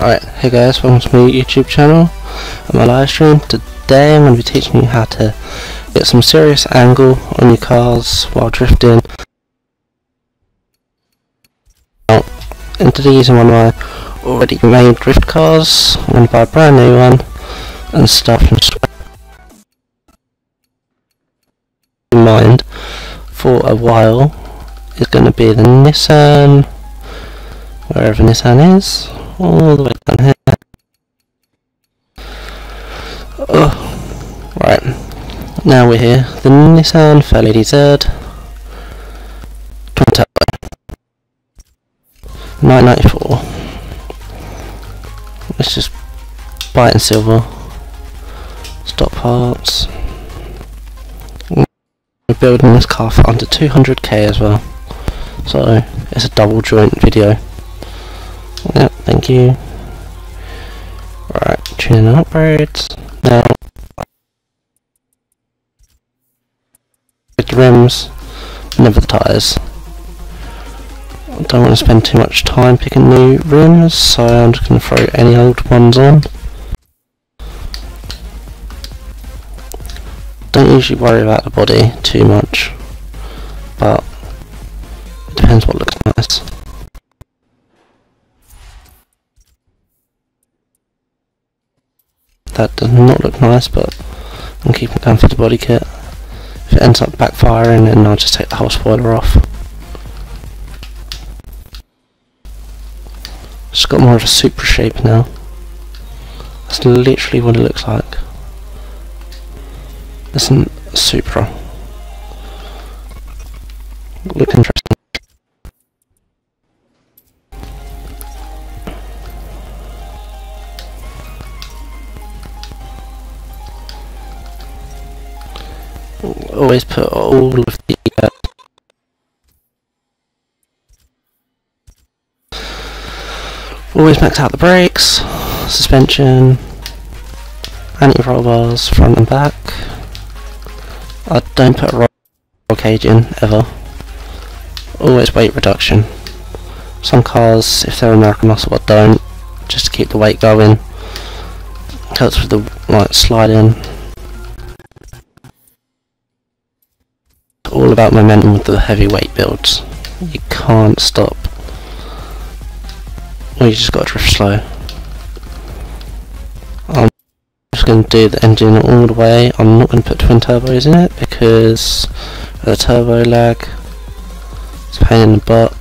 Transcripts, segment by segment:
Alright, hey guys, welcome to my YouTube channel and my live stream. Today I'm going to be teaching you how to get some serious angle on your cars while drifting. Now, instead of using one of my already made drift cars, I'm going to buy a brand new one and start from scratch. In mind for a while is going to be the Nissan, wherever Nissan is, all the way down here. Oh, right, now we're here. The Nissan LEDZ 994. Let's just buy it in silver. Stock parts. We're building this car for under 200k as well, so it's a double joint video. Yep, thank you. Right, tuning and upgrades. Now, with the rims, never the tyres. I don't want to spend too much time picking new rims, so I'm just going to throw any old ones on. Don't usually worry about the body too much, but it depends what looks nice. That does not look nice, but I'm keeping it down for the body kit. If it ends up backfiring, then I'll just take the whole spoiler off. It's got more of a Supra shape now. That's literally what it looks like. This isn't Supra. Look interesting. Always put all of the always max out the brakes, suspension, anti-roll bars front and back. I don't put a roll cage in ever. Always weight reduction. Some cars, if they're American muscle, I don't, just to keep the weight going. Helps with the sliding. All about momentum with the heavyweight builds. You can't stop. Or you just got to drift slow. I'm just going to do the engine all the way. I'm not going to put twin turbos in it because of the turbo lag. It's a pain in the butt.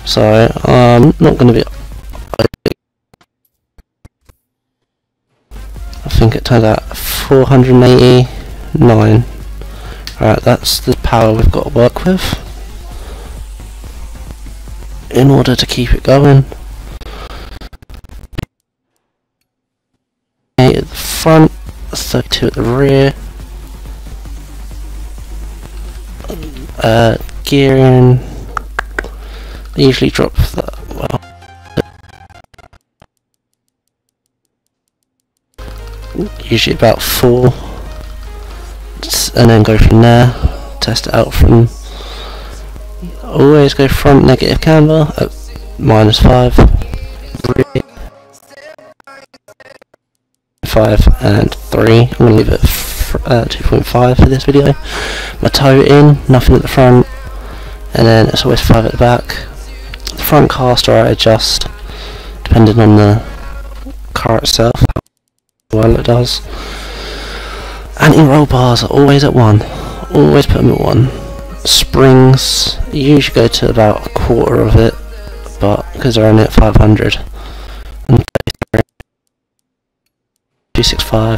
So I'm not going to be. I think it turned out 489. Right, that's the power we've got to work with in order to keep it going. At the front, 32 at the rear. Gearing, I usually drop that, well, usually about 4. And then go from there, test it out from, always go front negative camber at -5, rear 5 and 3. I'm going to leave it at 2.5 for this video. My toe in, nothing at the front, and then it's always 5 at the back. The front caster I adjust depending on the car itself, how well it does. Anti-roll bars are always at 1. Always put them at 1. Springs, you usually go to about a quarter of it, but because they're only at 500. And 265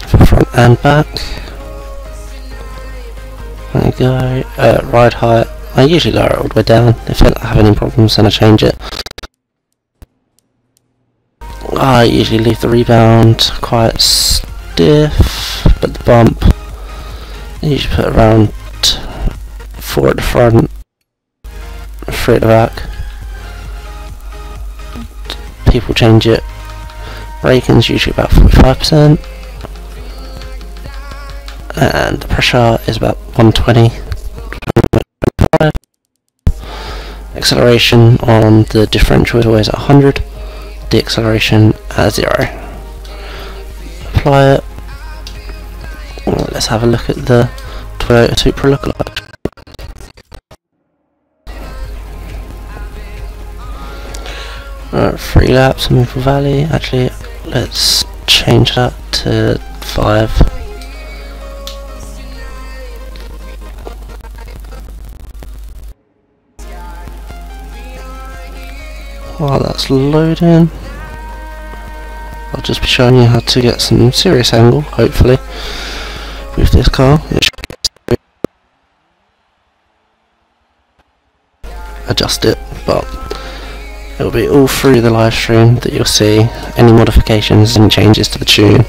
for front and back. There you go. Ride height, I usually lower it all the way down. If I have any problems, then I change it. I usually leave the rebound quite stiff, but the bump I usually put around 4 at the front, 3 at the back. People change it. Braking's usually about 45%, and the pressure is about 120. Acceleration on the differential is always at 100, deceleration at 0. Apply it. Let's have a look at the Toyota Supra lookalike. Alright, 3 laps in Maple Valley. Actually, let's change that to 5. While that's loading, I'll just be showing you how to get some serious angle, hopefully, with this car. Adjust it, but it'll be all through the live stream that you'll see any modifications and changes to the tune.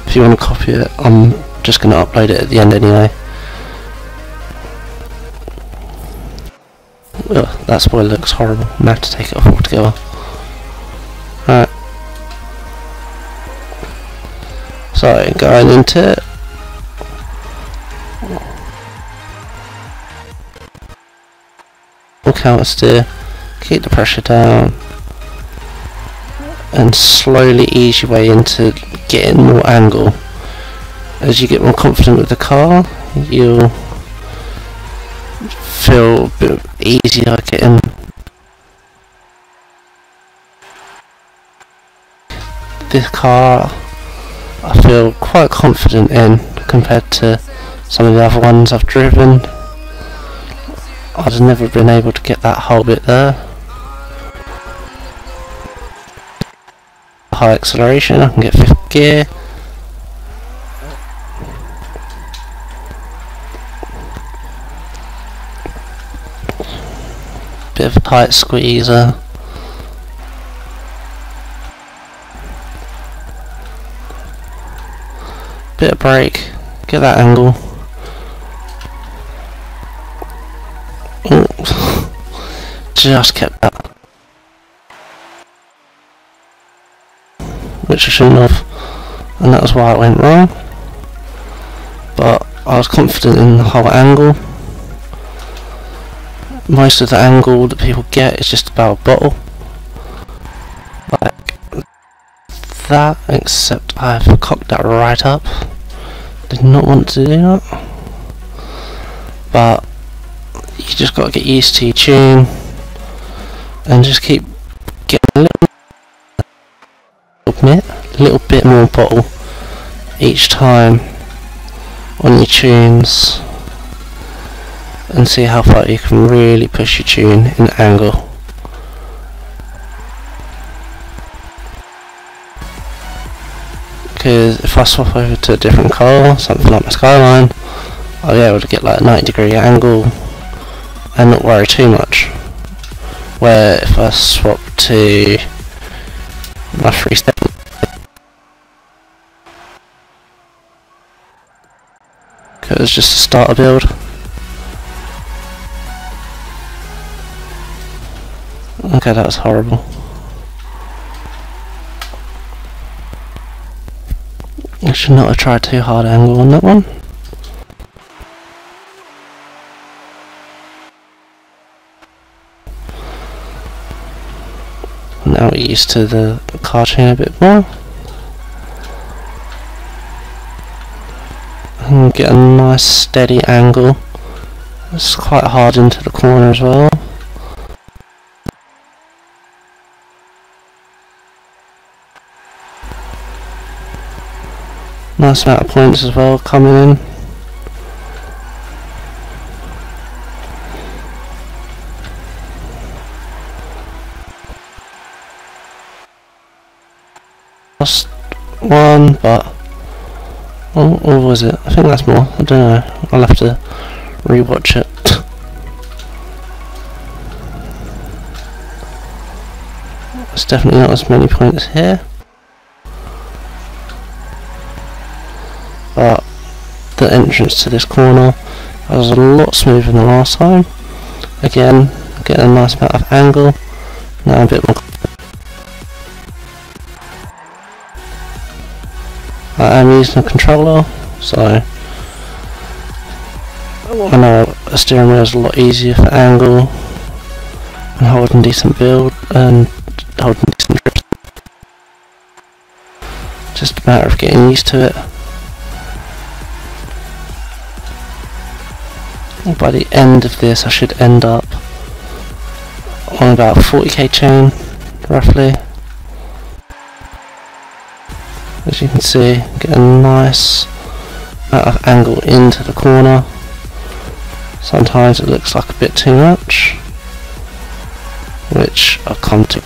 If you want to copy it, I'm just going to upload it at the end anyway. Ugh, that spoiler looks horrible. I'm going to have to take it off altogether. Right. So, going into it. Counter steer, keep the pressure down, and slowly ease your way into getting more angle. As you get more confident with the car, you'll feel a bit easier getting this car. I feel quite confident in compared to some of the other ones I've driven. I've never been able to get that whole bit there. High acceleration, I can get 5th gear. Bit of a tight squeezer. Bit of brake, get that angle. Just kept that, which I shouldn't have, and that was why it went wrong. But I was confident in the whole angle. Most of the angle that people get is just about a bottle, like that, except I've cocked that right up. Did not want to do that, but you just got to get used to your tune and just keep getting a little bit more bottle each time on your tunes, and see how far you can really push your tune in angle. Because if I swap over to a different car, something like my Skyline, I'll be able to get like a 90-degree angle and not worry too much. Where if I swap to my 370, because it's just a starter build. Okay, that was horrible. I should not have tried too hard angle on that one. Now we're used to the car chain a bit more. And get a nice steady angle. It's quite hard into the corner as well. Nice amount of points as well coming in. Lost one, but or was it? I think that's more. I don't know. I'll have to rewatch it. There's definitely not as many points here, but the entrance to this corner was a lot smoother than last time. Again, getting a nice amount of angle. Now a bit more. I am using a controller, so I know a steering wheel is a lot easier for angle and holding decent build and holding decent trips. Just a matter of getting used to it. By the end of this I should end up on about 40k chain, roughly. As you can see, get a nice amount of angle into the corner. Sometimes it looks like a bit too much, which I'll come to.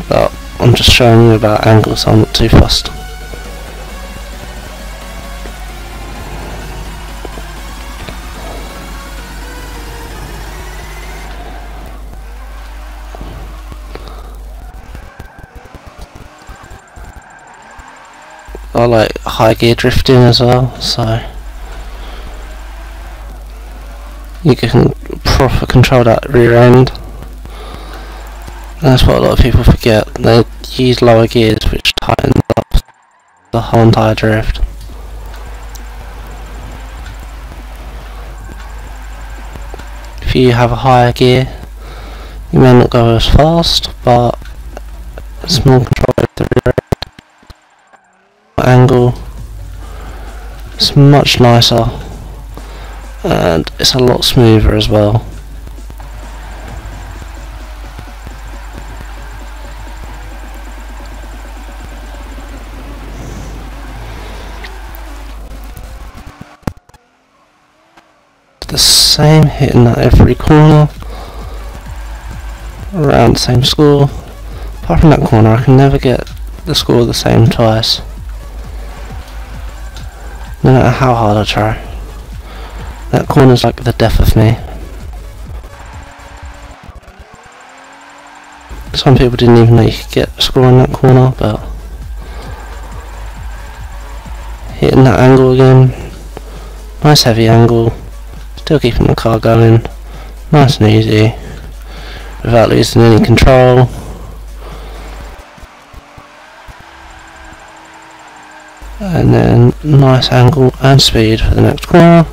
But I'm just showing you about angles, so I'm not too fussed. I like high gear drifting as well, so you can proper control that rear end. And that's what a lot of people forget. They use lower gears, which tightens up the whole entire drift. If you have a higher gear, you may not go as fast, but it's more control of the rear angle. It's much nicer and it's a lot smoother as well. The same, hitting at every corner around the same score. Apart from that corner, I can never get the score the same twice, no matter how hard I try. That corner's like the death of me. Some people didn't even know you could get a score on that corner, but hitting that angle again, nice heavy angle, still keeping the car going, nice and easy, without losing any control. And then nice angle and speed for the next corner,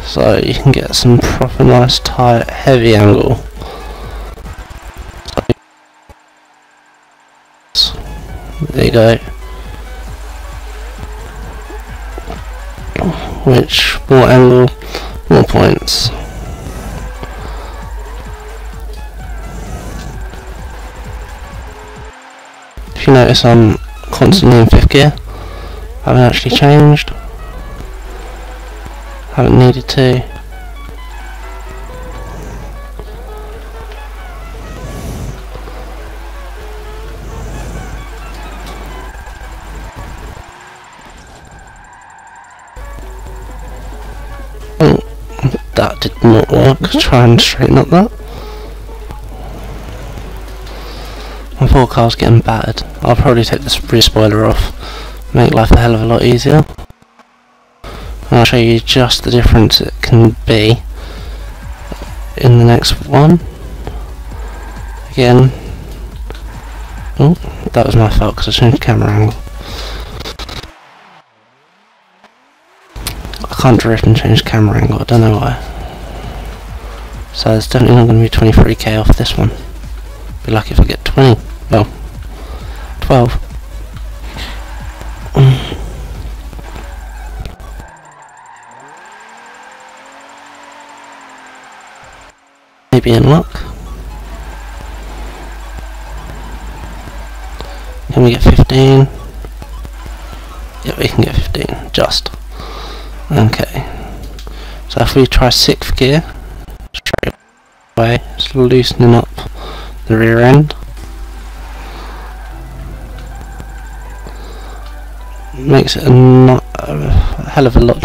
so you can get some proper nice tight heavy angle. There you go. Which, more angle, more points. If you notice, I'm constantly in 5th gear. I haven't actually changed. Haven't needed to. Oh, that did not work. Try and straighten up that. My poor car's getting battered. I'll probably take this rear spoiler off, make life a hell of a lot easier. And I'll show you just the difference it can be in the next one. Again, oh, that was my fault because I changed camera angle. I can't drift and change camera angle, I don't know why. So there's definitely not going to be 23k off this one. Be lucky if I get 20. Well, 12. Maybe in luck. Can we get 15? Yeah, we can get 15. Just. Okay. So if we try 6th gear, straight away, it's loosening up the rear end. Makes it a hell of a lot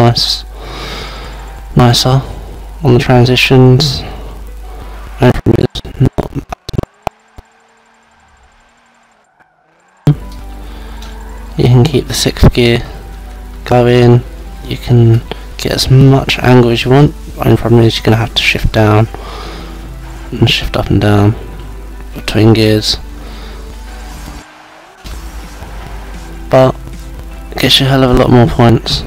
nicer on the transitions. And it's not. You can keep the 6th gear going. You can get as much angle as you want. The only problem is you're going to have to shift down and shift up and down between gears, but it gets you a hell of a lot more points.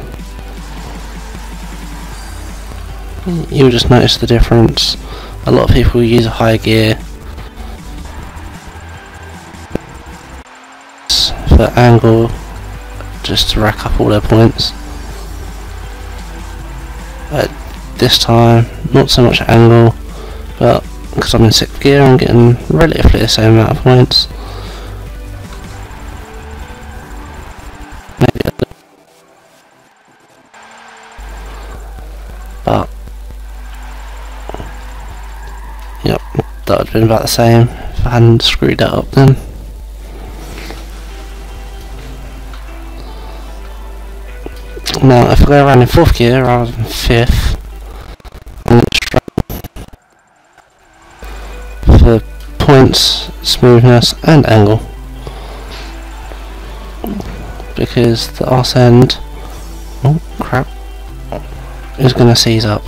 You'll just notice the difference. A lot of people use a high gear for angle just to rack up all their points. At this time, not so much angle, but because I'm in 6th gear, I'm getting relatively the same amount of points. Maybe a little, but yep, that would have been about the same if I hadn't screwed that up then. Now, if I go around in 4th gear rather than 5th, I'm going to struggle for points, smoothness, and angle, because the arse end, oh crap, is going to seize up.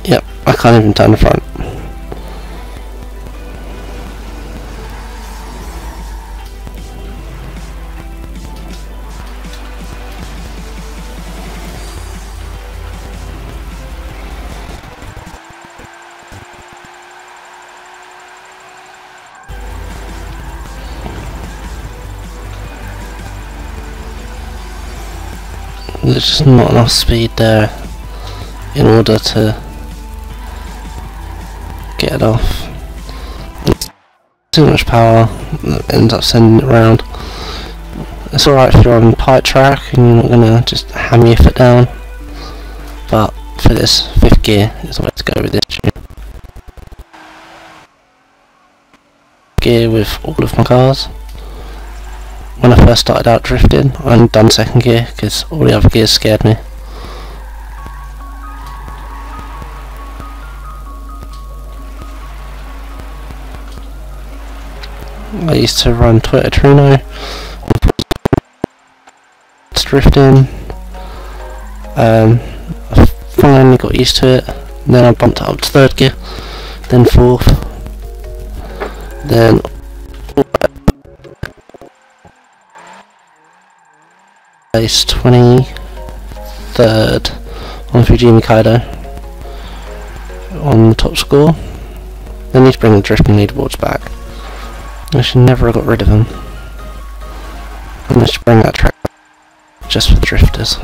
Yep, I can't even turn the front. There's just not enough speed there in order to get it off. It's too much power that ends up sending it round. It's alright if you're on pipe track and you're not gonna just hammer your foot down, but for this 5th gear is the way to go with this tune. Gear with all of my cars. When I first started out drifting, I only done 2nd gear because all the other gears scared me. I used to run Toyota Trino, drifting. I finally got used to it. Then I bumped it up to 3rd gear, then 4th, then place 23rd on Fujimi Kaido on the top score. They need to bring the drifting leaderboards back. I should never have got rid of them. I should bring that track just for the drifters.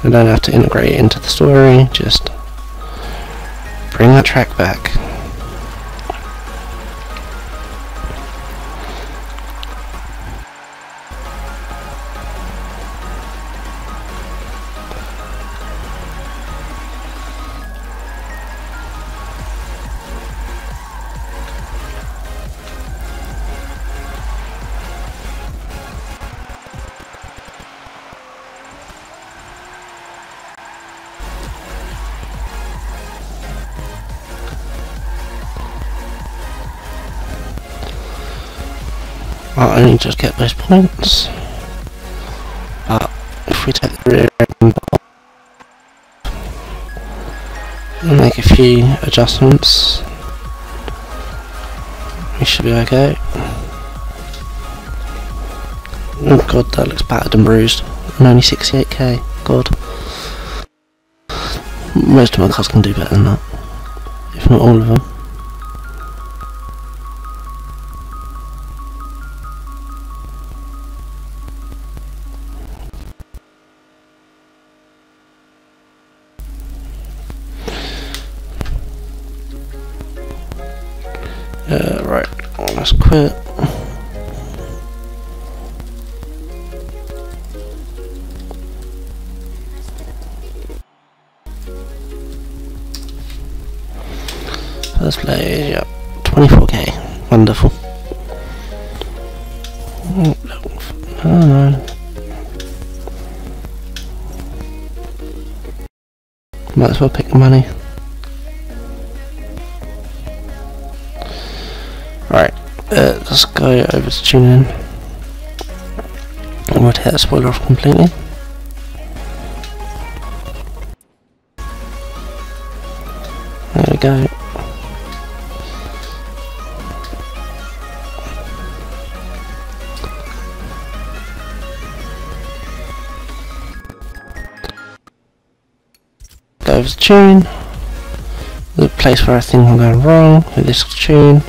We don't have to integrate it into the story, just bring that track back. I only just get those points, but if we take the rear end off and make a few adjustments, we should be okay. Oh god, that looks battered and bruised, and only 68k, god. Most of my cars can do better than that, if not all of them. Right, let's quit. First play, yep, 24k, wonderful. Oh no. Might as well pick the money. Right, let's go over to tune in. I'm going to hit the spoiler off completely. There we go. is the tune. The place where I think I'm going wrong with this tune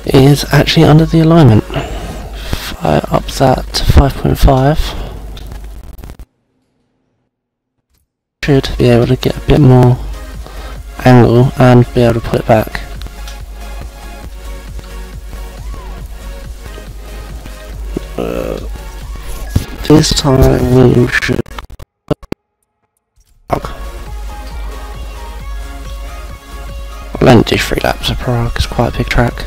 is actually under the alignment. If I up that to 5.5, should be able to get a bit more angle and be able to put it back. This time we should I'll only do 3 laps of Prague, it's quite a big track.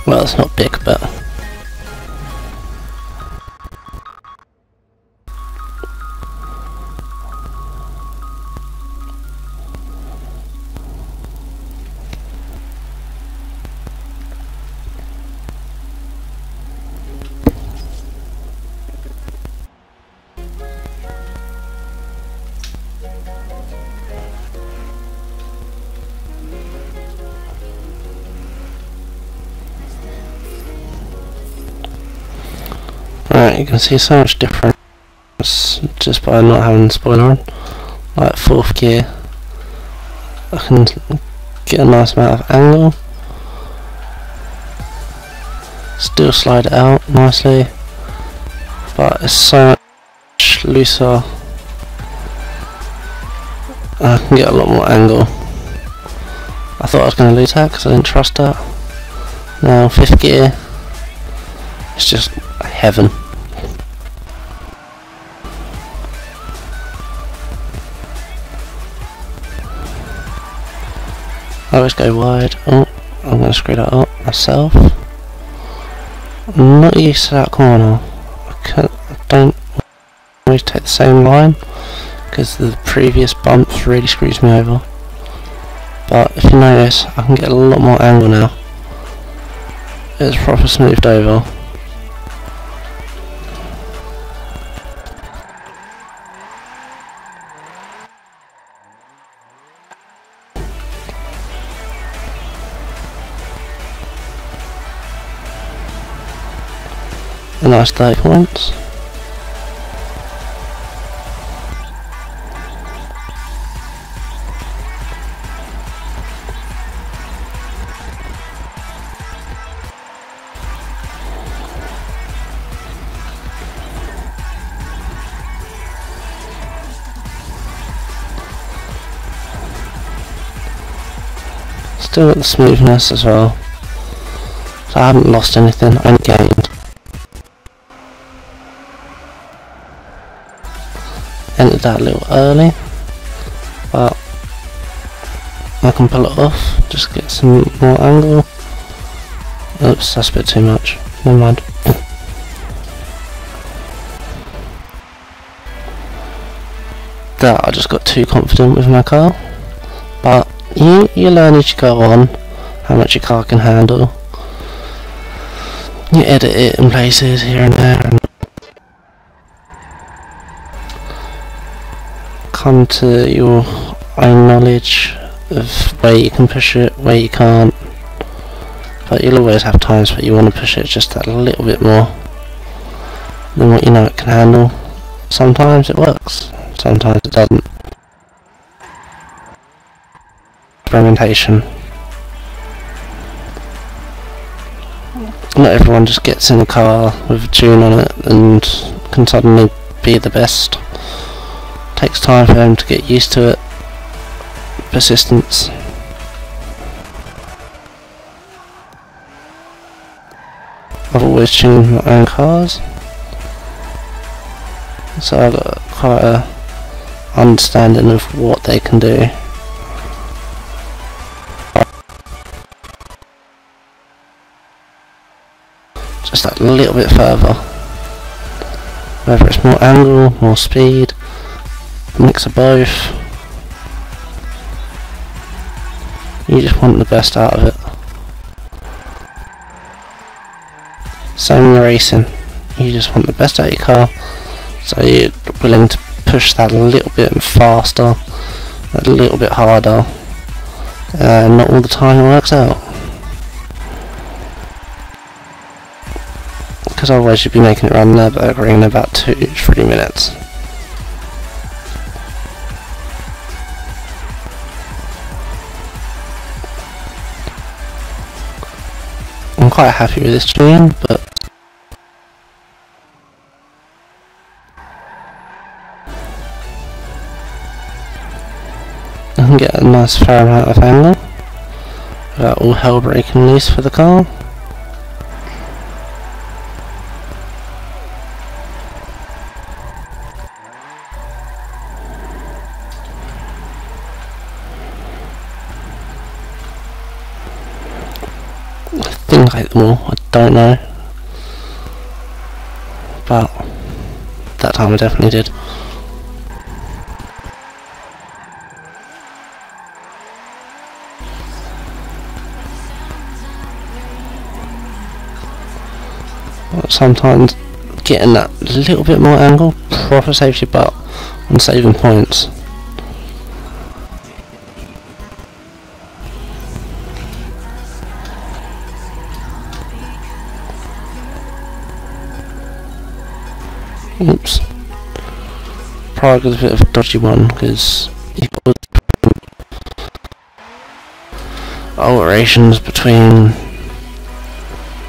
Well, it's not big, but right, you can see so much difference just by not having the spoiler on. Like 4th gear, I can get a nice amount of angle, still slide it out nicely, but it's so much looser. I can get a lot more angle. I thought I was going to lose that because I didn't trust that. Now 5th gear, it's just heaven. I always go wide. Oh, I'm going to screw that up myself. I'm not used to that corner. I don't always take the same line because the previous bumps really screws me over. But if you notice, I can get a lot more angle now. It's proper smoothed over. A nice 30 points. Still got the smoothness as well, so I haven't lost anything, I only gained. Entered that a little early, but I can pull it off, just get some more angle. Oops, that's a bit too much, never mind. That I just got too confident with my car, but you learn as you go on how much your car can handle. You edit it in places here and there and come to your own knowledge of where you can push it, where you can't. But you'll always have times where you want to push it just that little bit more than what you know it can handle. Sometimes it works, sometimes it doesn't. Experimentation. Not everyone just gets in a car with a tune on it and can suddenly be the best. Takes time for them to get used to it. Persistence. I've always tuned my own cars, so I've got quite a understanding of what they can do. Just that little bit further. Whether it's more angle, more speed, mix of both. You just want the best out of it. Same in racing. You just want the best out of your car, so you're willing to push that a little bit faster, a little bit harder. Not all the time it works out. because otherwise you'd be making it run Nürburgring in about 2-3 minutes. I'm quite happy with this tune, but I can get a nice fair amount of angle without all hell breaking loose for the car. I think I hit them all, I don't know, but that time I definitely did. Sometimes getting that little bit more angle proper saves your butt on saving points. Oops. Probably was a bit of a dodgy one because you've got alterations between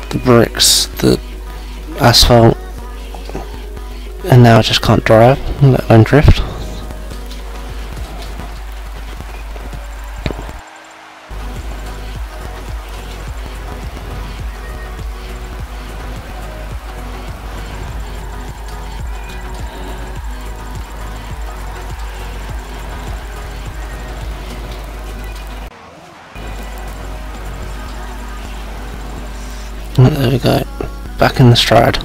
the bricks, the asphalt, and now I just can't drive, let alone drift. There we go, back in the stride.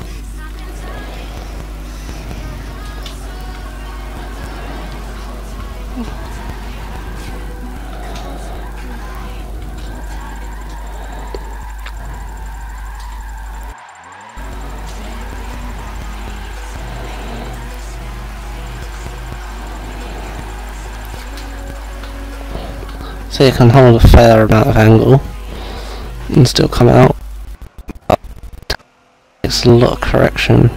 So you can hold a fair amount of angle and still come out. It's a lot of correction.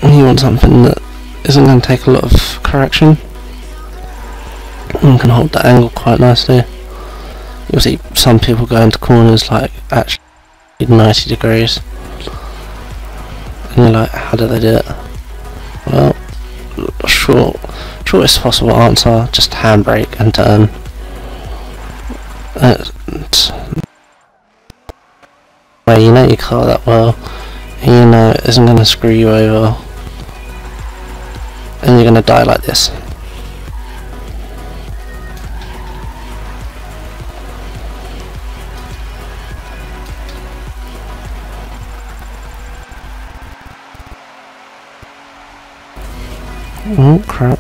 You want something that isn't going to take a lot of correction and can hold that angle quite nicely. You'll see some people go into corners like actually 90 degrees and you're like, how do they do it? Well, shortest possible answer, just handbrake and turn. Where you know your car that well, and you know it isn't going to screw you over, and you're going to die like this. Oh crap.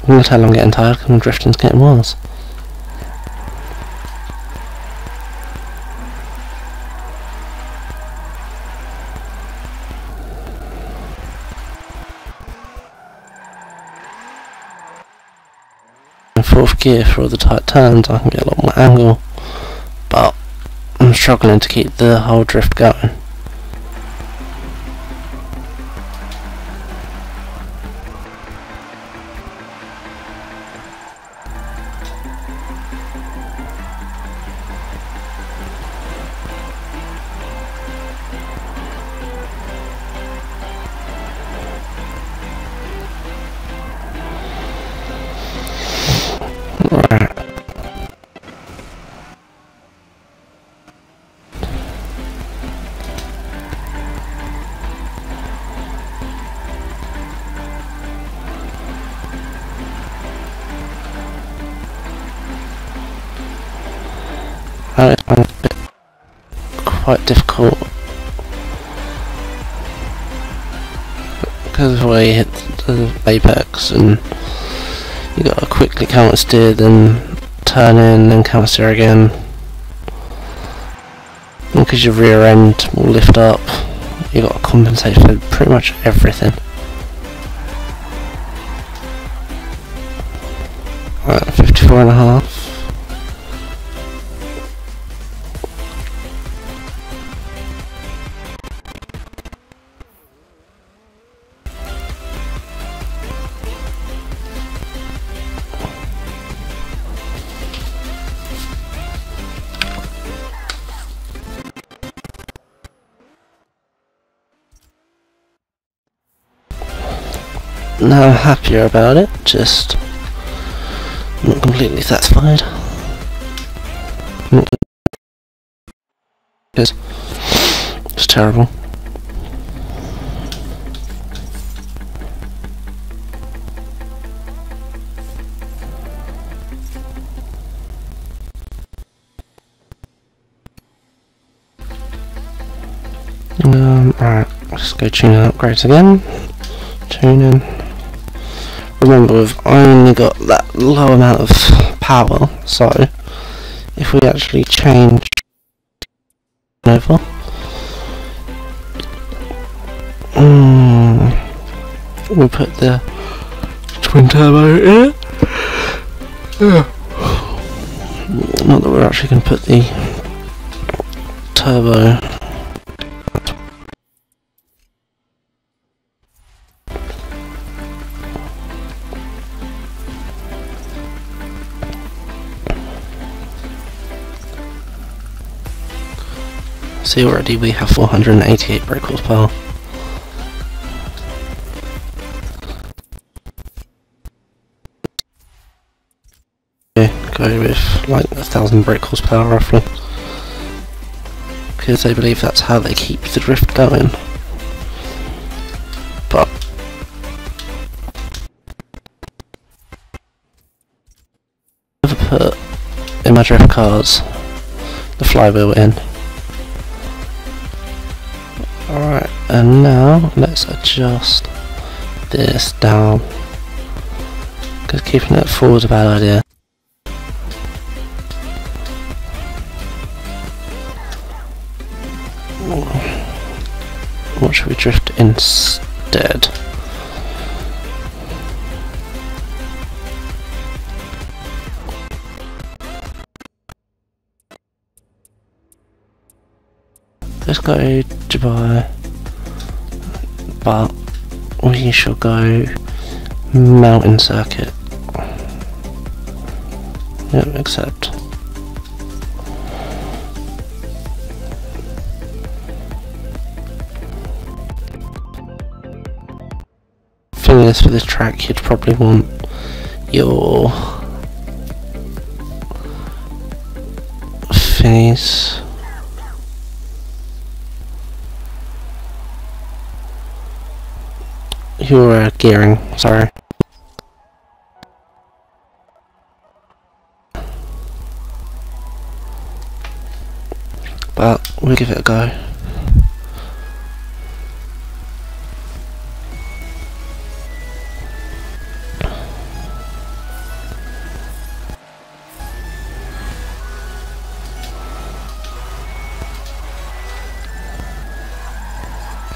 I'm going to tell I'm getting tired because my drifting's getting worse. In fourth gear for all the tight turns I can get a lot more angle, but I'm struggling to keep the whole drift going. Right. It's quite difficult because of the way you hit the apex and you gotta quickly counter steer, then turn in, then counter steer again. And because your rear end will lift up, you gotta compensate for pretty much everything. Right, 54.5. Now I'm happier about it, just not completely satisfied. It's terrible. Alright, let's go tune and upgrades again. Tune in. Remember, we've only got that low amount of power, so if we actually change over, we put the twin turbo in. Not that we're actually going to put the turbo. See, already we have 488 brake horsepower. Go with like 1,000 brake horsepower roughly, because they believe that's how they keep the drift going. But I've never put in my drift cars the flywheel in. Alright, and now let's adjust this down, because keeping it full is a bad idea. What should we drift instead? Let's go Dubai, but we shall go mountain circuit. Yep, accept. Thing is, for this track you'd probably want your thingies. Your gearing, sorry. But we'll give it a go.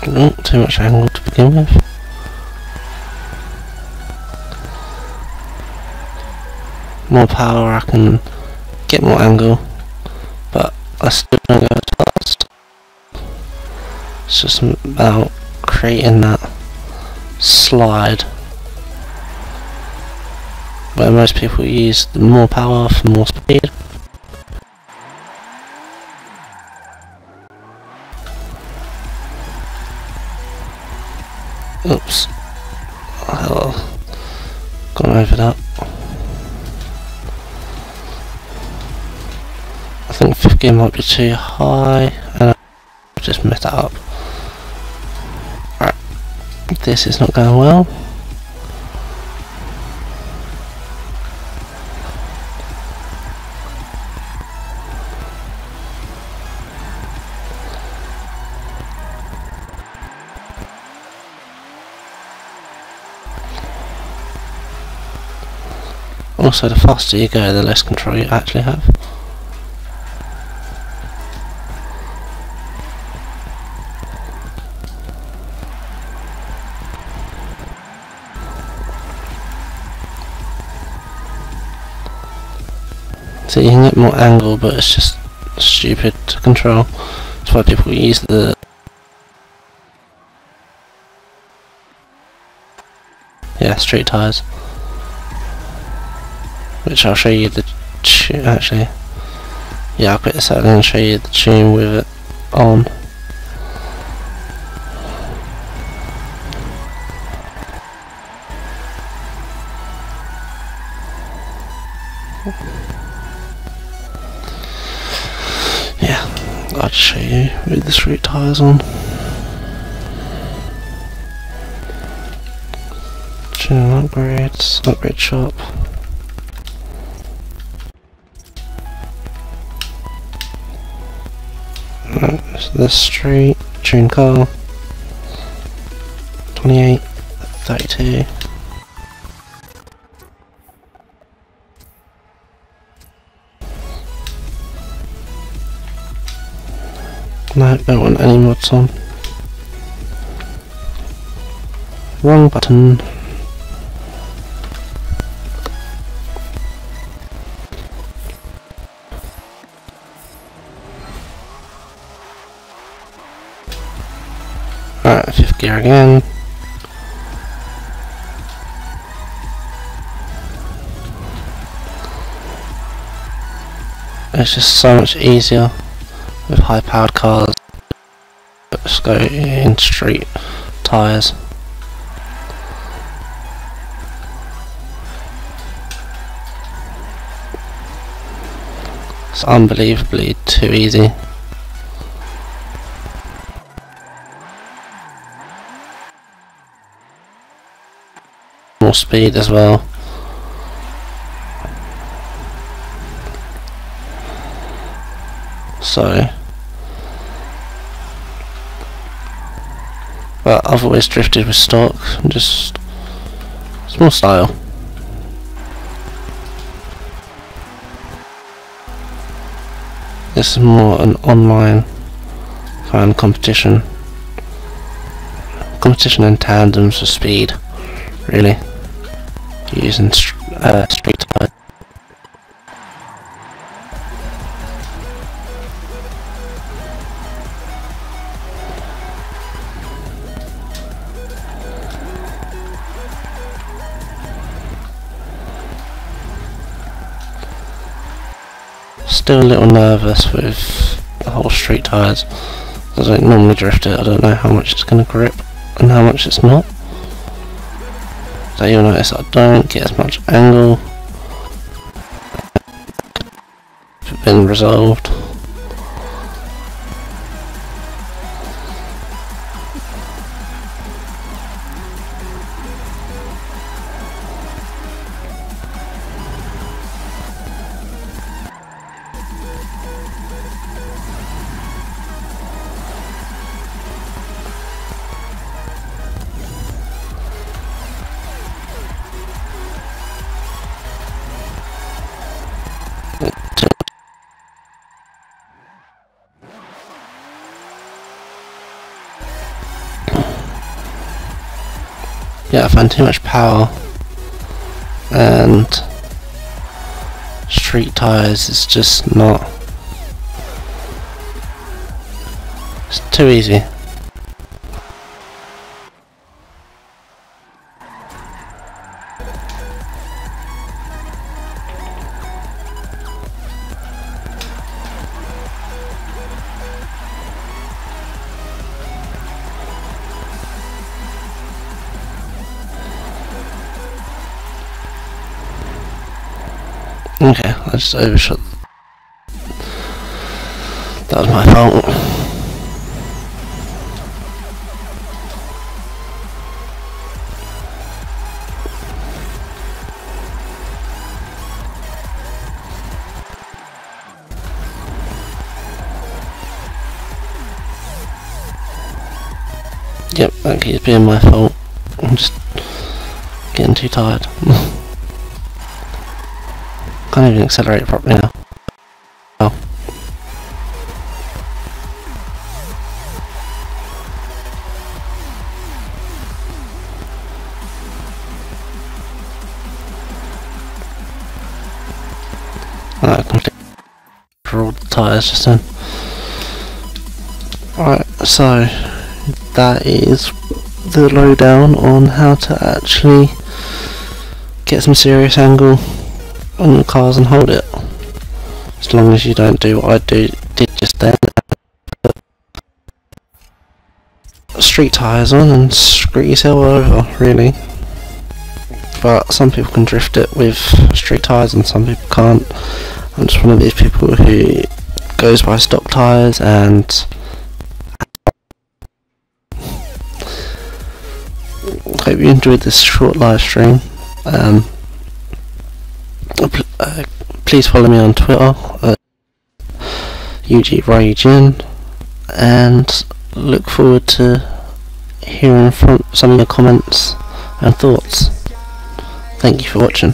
Not too much angle to begin with. More power, I can get more angle, but I still don't go as fast. It's just about creating that slide where most people use the more power for more speed. Oops. Oh, gone over that. I think 5th gear might be too high, and I just messed that up. Alright, this is not going well. Also, the faster you go, the less control you actually have. So you can get more angle, but it's just stupid to control. That's why people use the street tires, which I'll show you the actually. Yeah, I'll quit this out and show you the tune with it on. Yeah, I'll show you with the street tyres on. Tuning upgrades, upgrade shop. Right, so this street, tune car, 28, 32. No, don't want any mods on. Wrong button. Alright, 5th gear again. It's just so much easier with high powered cars. Let's go in street tyres. It's unbelievably too easy. More speed as well. So, but I've always drifted with stock, just it's more style. This is more an online kind of competition in tandems for speed, really, using street tyres. Still a little nervous with the whole street tyres, because I normally drift it. I don't know how much it's going to grip and how much it's not. So you'll notice I don't get as much angle. It's been resolved. Yeah, I find too much power, and street tyres is just not, it's too easy. Okay, I just overshot. That was my fault. Yep, that keeps being my fault. I'm just getting too tired. Can't even accelerate properly now. Oh. I completely for all the tyres just then. Right, so that is the lowdown on how to actually get some serious angle on your cars and hold it, as long as you don't do what I did just then, street tyres on and screw yourself over, really. but some people can drift it with straight tyres and some people can't. I'm just one of these people who goes by stock tyres, and hope you enjoyed this short live stream. Please follow me on Twitter at UGRayGin, and look forward to hearing from some of your comments and thoughts. Thank you for watching.